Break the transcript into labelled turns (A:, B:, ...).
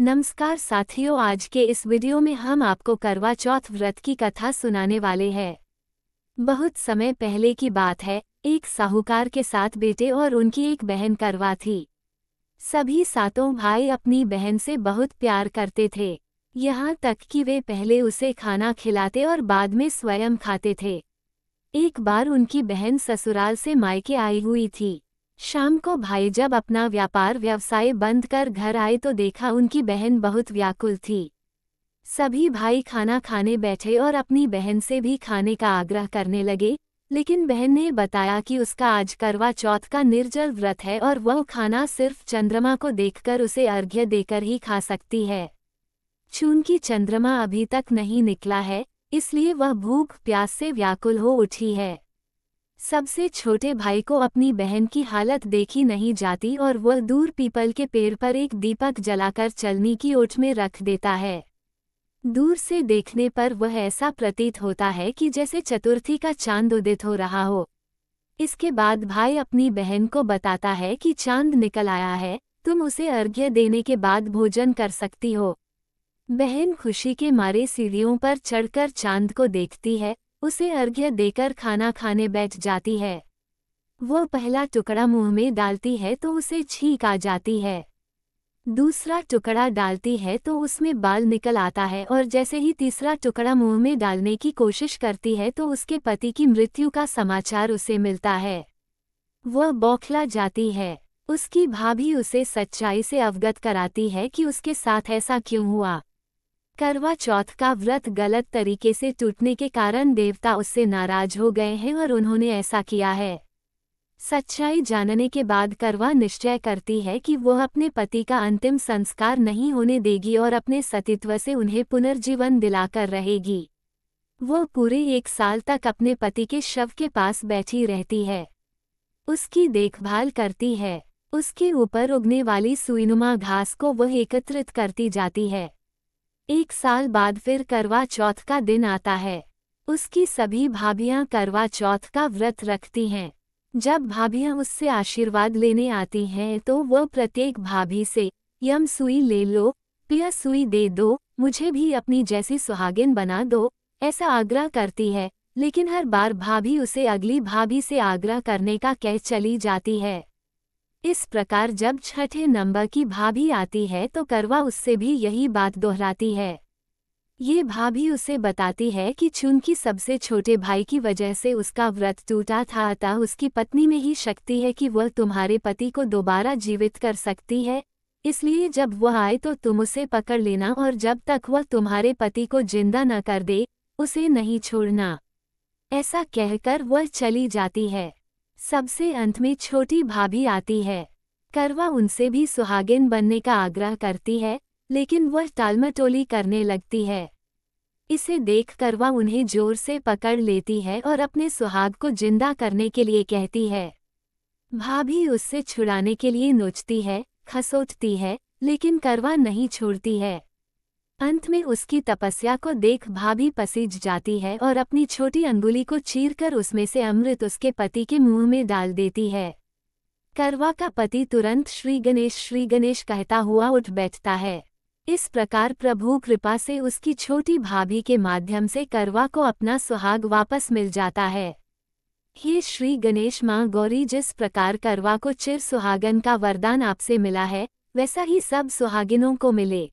A: नमस्कार साथियों, आज के इस वीडियो में हम आपको करवा चौथ व्रत की कथा सुनाने वाले हैं। बहुत समय पहले की बात है, एक साहूकार के 7 बेटे और उनकी एक बहन करवा थी। सभी सातों भाई अपनी बहन से बहुत प्यार करते थे, यहाँ तक कि वे पहले उसे खाना खिलाते और बाद में स्वयं खाते थे। एक बार उनकी बहन ससुराल से मायके आई हुई थी। शाम को भाई जब अपना व्यवसाय बंद कर घर आए तो देखा उनकी बहन बहुत व्याकुल थी। सभी भाई खाना खाने बैठे और अपनी बहन से भी खाने का आग्रह करने लगे, लेकिन बहन ने बताया कि उसका आज करवा चौथ का निर्जल व्रत है और वह खाना सिर्फ चंद्रमा को देखकर उसे अर्घ्य देकर ही खा सकती है। चूंकि चंद्रमा अभी तक नहीं निकला है, इसलिए वह भूख प्यास से व्याकुल हो उठी है। सबसे छोटे भाई को अपनी बहन की हालत देखी नहीं जाती और वह दूर पीपल के पेड़ पर एक दीपक जलाकर चलनी की ओट में रख देता है। दूर से देखने पर वह ऐसा प्रतीत होता है कि जैसे चतुर्थी का चांद उदित हो रहा हो। इसके बाद भाई अपनी बहन को बताता है कि चांद निकल आया है, तुम उसे अर्घ्य देने के बाद भोजन कर सकती हो। बहन खुशी के मारे सीढ़ियों पर चढ़कर चांद को देखती है, उसे अर्घ्य देकर खाना खाने बैठ जाती है। वो पहला टुकड़ा मुंह में डालती है तो उसे छींक आ जाती है। दूसरा टुकड़ा डालती है तो उसमें बाल निकल आता है और जैसे ही तीसरा टुकड़ा मुंह में डालने की कोशिश करती है तो उसके पति की मृत्यु का समाचार उसे मिलता है। वह बौखला जाती है। उसकी भाभी उसे सच्चाई से अवगत कराती है कि उसके साथ ऐसा क्यों हुआ। करवा चौथ का व्रत गलत तरीके से टूटने के कारण देवता उससे नाराज हो गए हैं और उन्होंने ऐसा किया है। सच्चाई जानने के बाद करवा निश्चय करती है कि वह अपने पति का अंतिम संस्कार नहीं होने देगी और अपने सतीत्व से उन्हें पुनर्जीवन दिलाकर रहेगी। वह पूरे 1 साल तक अपने पति के शव के पास बैठी रहती है, उसकी देखभाल करती है। उसके ऊपर उगने वाली सुईनुमा घास को वह एकत्रित करती जाती है। 1 साल बाद फिर करवा चौथ का दिन आता है। उसकी सभी भाभियां करवा चौथ का व्रत रखती हैं। जब भाभियां उससे आशीर्वाद लेने आती हैं तो वह प्रत्येक भाभी से, यम सुई ले लो, पिया सुई दे दो, मुझे भी अपनी जैसी सुहागिन बना दो, ऐसा आग्रह करती है। लेकिन हर बार भाभी उसे अगली भाभी से आग्रह करने का कह चली जाती है। इस प्रकार जब छठे नंबर की भाभी आती है तो करवा उससे भी यही बात दोहराती है। ये भाभी उसे बताती है कि चूंकि सबसे छोटे भाई की वजह से उसका व्रत टूटा था, अतः उसकी पत्नी में ही शक्ति है कि वह तुम्हारे पति को दोबारा जीवित कर सकती है, इसलिए जब वह आए तो तुम उसे पकड़ लेना और जब तक वह तुम्हारे पति को जिंदा न कर दे, उसे नहीं छोड़ना। ऐसा कहकर वह चली जाती है। सबसे अंत में छोटी भाभी आती है। करवा उनसे भी सुहागिन बनने का आग्रह करती है, लेकिन वह टालमटोली करने लगती है। इसे देख करवा उन्हें जोर से पकड़ लेती है और अपने सुहाग को जिंदा करने के लिए कहती है। भाभी उससे छुड़ाने के लिए नोचती है, खसोटती है, लेकिन करवा नहीं छोड़ती है। अंत में उसकी तपस्या को देख भाभी पसीज जाती है और अपनी छोटी अंगुली को चीरकर उसमें से अमृत उसके पति के मुंह में डाल देती है। करवा का पति तुरंत श्री गणेश कहता हुआ उठ बैठता है। इस प्रकार प्रभु कृपा से उसकी छोटी भाभी के माध्यम से करवा को अपना सुहाग वापस मिल जाता है। हे श्री गणेश माँ गौरी, जिस प्रकार करवा को चिर सुहागन का वरदान आपसे मिला है, वैसा ही सब सुहागिनों को मिले।